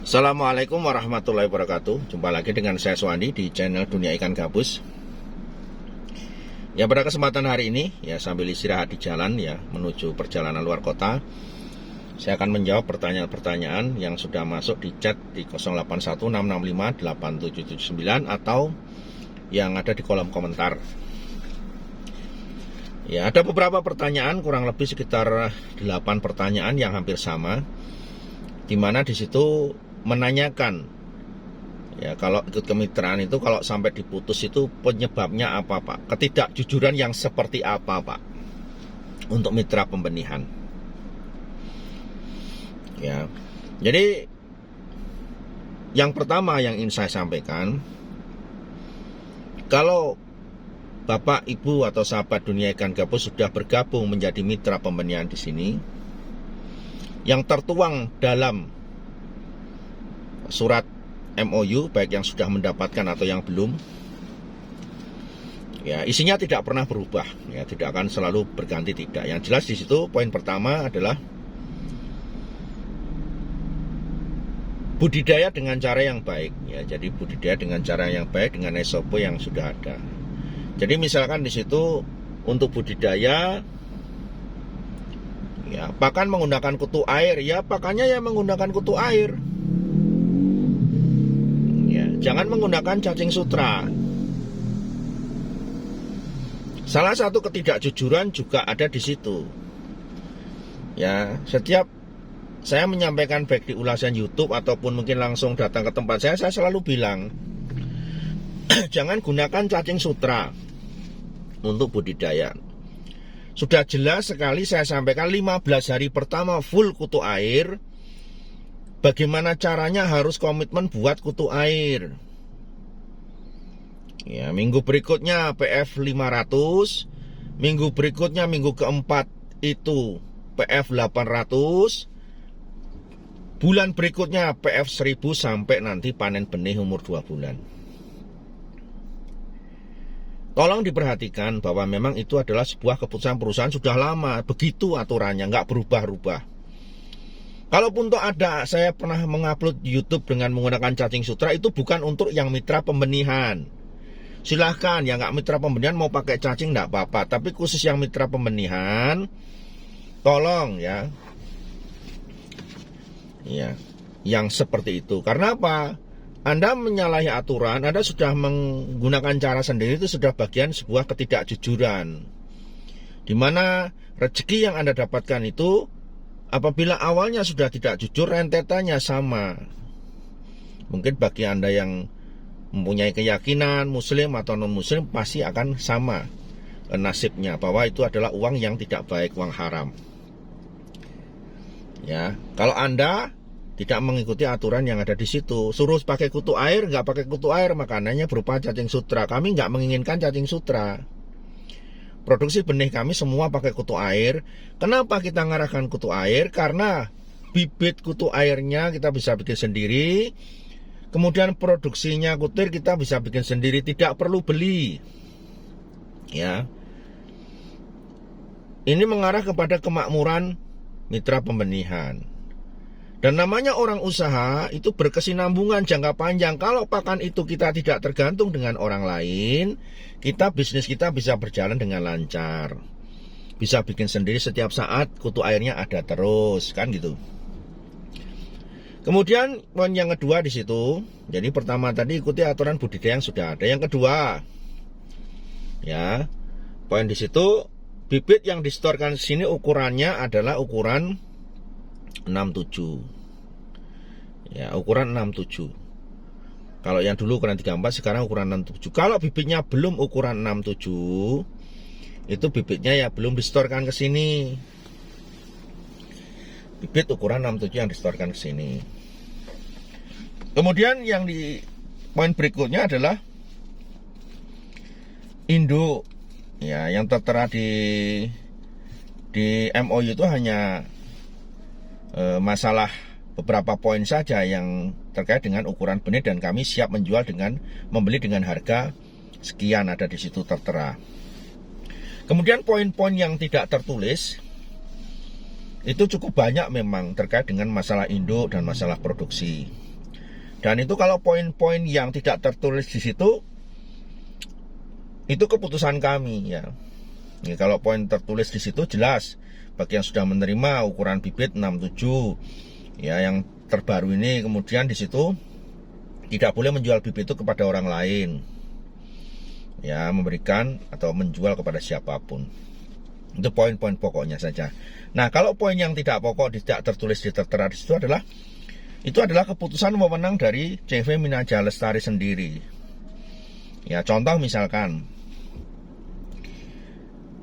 Assalamualaikum warahmatullahi wabarakatuh. Jumpa lagi dengan saya Suwandi di channel Dunia Ikan Gabus. Ya, pada kesempatan hari ini ya sambil istirahat di jalan ya menuju perjalanan luar kota, saya akan menjawab pertanyaan-pertanyaan yang sudah masuk di chat di 0816658779 atau yang ada di kolom komentar. Ya, ada beberapa pertanyaan, kurang lebih sekitar 8 pertanyaan yang hampir sama, di mana di situ menanyakan ya kalau ikut kemitraan itu kalau sampai diputus itu penyebabnya apa Pak? Ketidakjujuran yang seperti apa Pak untuk mitra pembenihan? Ya. Jadi yang pertama yang ingin saya sampaikan, kalau Bapak, Ibu atau sahabat Dunia Ikan Gabus sudah bergabung menjadi mitra pembenihan di sini, yang tertuang dalam surat MOU, baik yang sudah mendapatkan atau yang belum, ya isinya tidak pernah berubah, ya tidak akan selalu berganti, tidak. Yang jelas di situ poin pertama adalah budidaya dengan cara yang baik, ya. Jadi budidaya dengan cara yang baik dengan SOP yang sudah ada. Jadi misalkan di situ untuk budidaya, ya pakan menggunakan kutu air, ya pakannya ya menggunakan kutu air. Jangan menggunakan cacing sutra. Salah satu ketidakjujuran juga ada di situ. Ya, setiap saya menyampaikan baik di ulasan YouTube ataupun mungkin langsung datang ke tempat saya selalu bilang, jangan gunakan cacing sutra untuk budidaya. Sudah jelas sekali saya sampaikan 15 hari pertama full kutu air. Bagaimana caranya harus komitmen buat kutu air. Ya, minggu berikutnya PF 500, minggu berikutnya minggu keempat itu PF 800, bulan berikutnya PF 1000 sampai nanti panen benih umur 2 bulan. Tolong diperhatikan bahwa memang itu adalah sebuah keputusan perusahaan sudah lama, begitu aturannya, nggak berubah-ubah. Kalaupun toh ada, saya pernah mengupload di YouTube dengan menggunakan cacing sutra, itu bukan untuk yang mitra pembenihan. Silahkan, yang nggak mitra pembenihan mau pakai cacing nggak apa-apa. Tapi khusus yang mitra pembenihan, tolong ya, yang seperti itu. Karena apa? Anda menyalahi aturan, Anda sudah menggunakan cara sendiri, itu sudah bagian sebuah ketidakjujuran. Dimana rezeki yang Anda dapatkan itu, apabila awalnya sudah tidak jujur, rentetannya sama. Mungkin bagi Anda yang mempunyai keyakinan muslim atau non muslim pasti akan sama nasibnya, bahwa itu adalah uang yang tidak baik, uang haram. Ya, kalau Anda tidak mengikuti aturan yang ada di situ, suruh pakai kutu air, nggak pakai kutu air, makanannya berupa cacing sutra. Kami nggak menginginkan cacing sutra. Produksi benih kami semua pakai kutu air. Kenapa kita ngarahkan kutu air? Karena bibit kutu airnya kita bisa bikin sendiri. Kemudian produksinya kutir kita bisa bikin sendiri, tidak perlu beli. Ya. Ini mengarah kepada kemakmuran mitra pembenihan. Dan namanya orang usaha itu berkesinambungan jangka panjang. Kalau pakan itu kita tidak tergantung dengan orang lain, bisnis kita bisa berjalan dengan lancar. Bisa bikin sendiri setiap saat, kutu airnya ada terus, kan gitu. Kemudian poin yang kedua di situ, jadi pertama tadi ikuti aturan budidaya yang sudah ada. Yang kedua, ya, poin di situ bibit yang distorkan di sini ukurannya adalah ukuran 67. Ya, ukuran 67. Kalau yang dulu ukuran 34, sekarang ukuran 67. Kalau bibitnya belum ukuran 67, itu bibitnya ya belum distorkan ke sini. Bibit ukuran 67 yang distorkan ke sini. Kemudian yang di poin berikutnya adalah induk. Ya, yang tertera di MOU itu hanya masalah beberapa poin saja yang terkait dengan ukuran benih, dan kami siap menjual dengan membeli dengan harga sekian, ada di situ tertera. Kemudian poin-poin yang tidak tertulis itu cukup banyak memang terkait dengan masalah induk dan masalah produksi. Dan itu kalau poin-poin yang tidak tertulis di situ, itu keputusan kami ya. Ini kalau poin tertulis di situ jelas bagi yang sudah menerima ukuran bibit 67 ya, yang terbaru ini. Kemudian di situ tidak boleh menjual bibit itu kepada orang lain ya, memberikan atau menjual kepada siapapun. Itu poin-poin pokoknya saja. Nah, kalau poin yang tidak pokok, tidak tertulis, tertera di situ adalah keputusan wewenang dari CV Minaja Lestari sendiri. Ya, contoh misalkan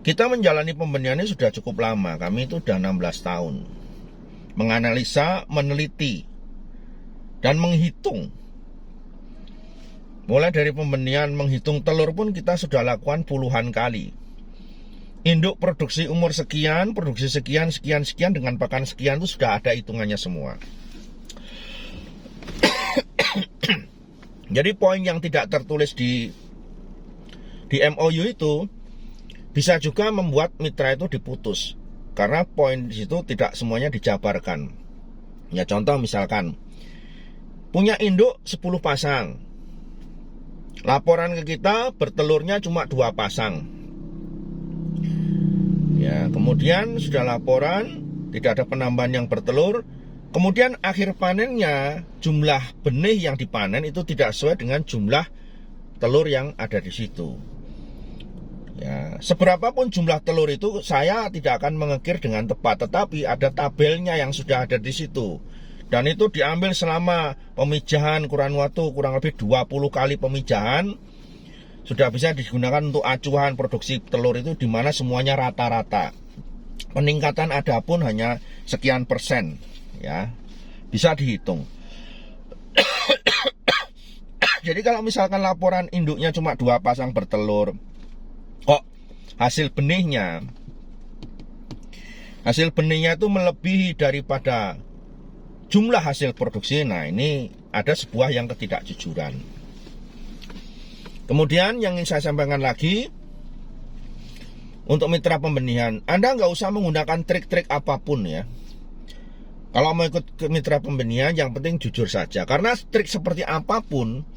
kita menjalani pembenihan ini sudah cukup lama. Kami itu sudah 16 tahun. Menganalisa, meneliti, dan menghitung. Mulai dari pembenihan, menghitung telur pun kita sudah lakukan puluhan kali. Induk produksi umur sekian, produksi sekian, sekian, dengan pakan sekian itu sudah ada hitungannya semua. Jadi poin yang tidak tertulis di MOU itu bisa juga membuat mitra itu diputus, karena poin di situ tidak semuanya dijabarkan. Ya, contoh misalkan punya induk 10 pasang, laporan ke kita bertelurnya cuma 2 pasang. Ya, kemudian sudah laporan tidak ada penambahan yang bertelur. Kemudian akhir panennya jumlah benih yang dipanen itu tidak sesuai dengan jumlah telur yang ada di situ. Ya, seberapapun jumlah telur itu saya tidak akan mengekir dengan tepat, tetapi ada tabelnya yang sudah ada di situ. Dan itu diambil selama pemijahan kurang lebih 20 kali pemijahan. Sudah bisa digunakan untuk acuan produksi telur itu, di mana semuanya rata-rata. Peningkatan ada pun hanya sekian persen, ya. Bisa dihitung. Jadi kalau misalkan laporan induknya cuma 2 pasang bertelur, kok hasil benihnya itu melebihi daripada jumlah hasil produksi, nah ini ada sebuah yang ketidakjujuran. Kemudian yang ingin saya sampaikan lagi, untuk mitra pembenihan, Anda nggak usah menggunakan trik-trik apapun ya. Kalau mau ikut ke mitra pembenihan, yang penting jujur saja. Karena trik seperti apapun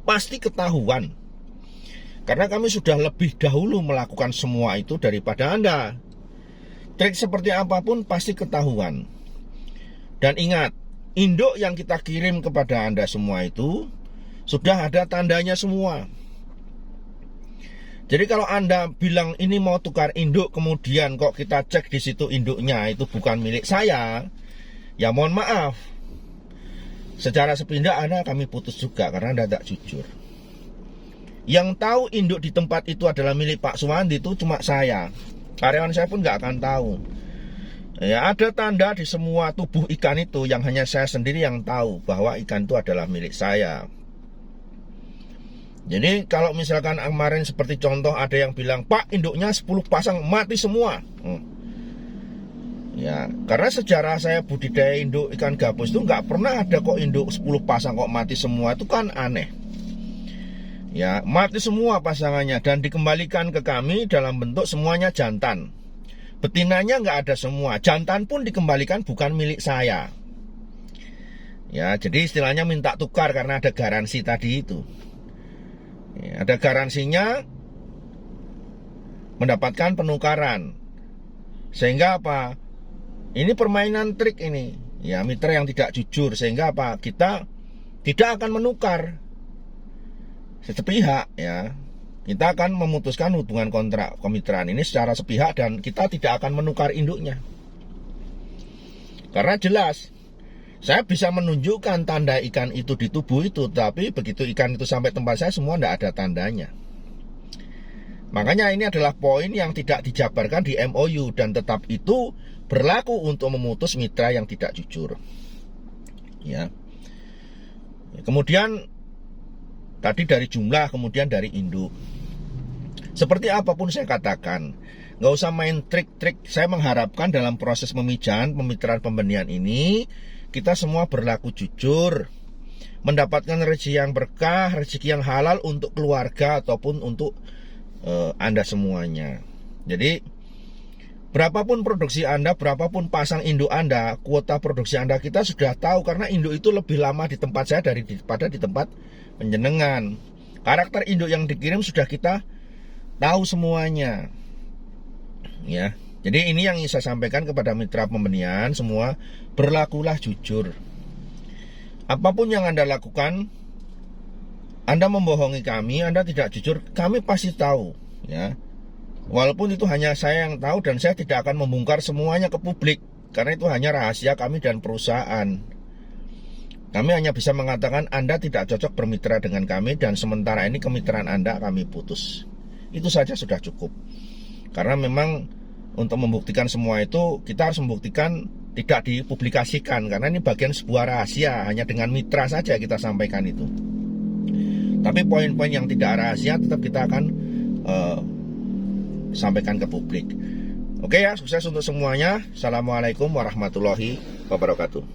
pasti ketahuan. Karena kami sudah lebih dahulu melakukan semua itu daripada Anda. Trik seperti apapun pasti ketahuan. Dan ingat, induk yang kita kirim kepada Anda semua itu sudah ada tandanya semua. Jadi kalau Anda bilang ini mau tukar induk, kemudian kok kita cek di situ induknya itu bukan milik saya, ya mohon maaf. Secara sepindah kami putus juga karena Anda tidak jujur. Yang tahu induk di tempat itu adalah milik Pak Suwandi itu cuma saya. Karyawan saya pun nggak akan tahu. Ya, ada tanda di semua tubuh ikan itu yang hanya saya sendiri yang tahu bahwa ikan itu adalah milik saya. Jadi kalau misalkan kemarin seperti contoh ada yang bilang, Pak, induknya 10 pasang mati semua. Ya, karena sejarah saya budidaya induk ikan gabus itu nggak pernah ada kok induk 10 pasang kok mati semua, itu kan aneh. Ya, mati semua pasangannya dan dikembalikan ke kami dalam bentuk semuanya jantan. Betinanya nggak ada semua, jantan pun dikembalikan bukan milik saya. Ya, jadi istilahnya minta tukar karena ada garansi tadi itu. Ya, ada garansinya mendapatkan penukaran. Sehingga apa? Ini permainan trik ini. Ya, mitra yang tidak jujur. Sehingga apa? Kita tidak akan menukar sepihak ya. Kita akan memutuskan hubungan kontrak kemitraan ini secara sepihak dan kita tidak akan menukar induknya. Karena jelas saya bisa menunjukkan tanda ikan itu di tubuh itu, tapi begitu ikan itu sampai tempat saya semua tidak ada tandanya. Makanya ini adalah poin yang tidak dijabarkan di MOU dan tetap itu berlaku untuk memutus mitra yang tidak jujur. Ya. Kemudian tadi dari jumlah, kemudian dari induk. Seperti apapun saya katakan, nggak usah main trik-trik. Saya mengharapkan dalam proses pemijahan, pemitraan pembenihan ini, kita semua berlaku jujur, mendapatkan rezeki yang berkah, rezeki yang halal untuk keluarga ataupun untuk Anda semuanya. Jadi Berapapun produksi Anda, berapapun pasang induk Anda, kuota produksi Anda kita sudah tahu, karena induk itu lebih lama di tempat saya daripada di tempat penjenengan. Karakter induk yang dikirim sudah kita tahu semuanya. Ya. Jadi ini yang ingin saya sampaikan kepada mitra pembenihan semua, berlakulah jujur. Apapun yang Anda lakukan, Anda membohongi kami, Anda tidak jujur, kami pasti tahu, ya. Walaupun itu hanya saya yang tahu, dan saya tidak akan membongkar semuanya ke publik, karena itu hanya rahasia kami dan perusahaan. Kami hanya bisa mengatakan Anda tidak cocok bermitra dengan kami, dan sementara ini kemitraan Anda kami putus. Itu saja sudah cukup. Karena memang untuk membuktikan semua itu, kita harus membuktikan tidak dipublikasikan, karena ini bagian sebuah rahasia, hanya dengan mitra saja kita sampaikan itu. Tapi poin-poin yang tidak rahasia tetap kita akan sampaikan ke publik. Oke ya, sukses untuk semuanya. Assalamualaikum warahmatullahi wabarakatuh.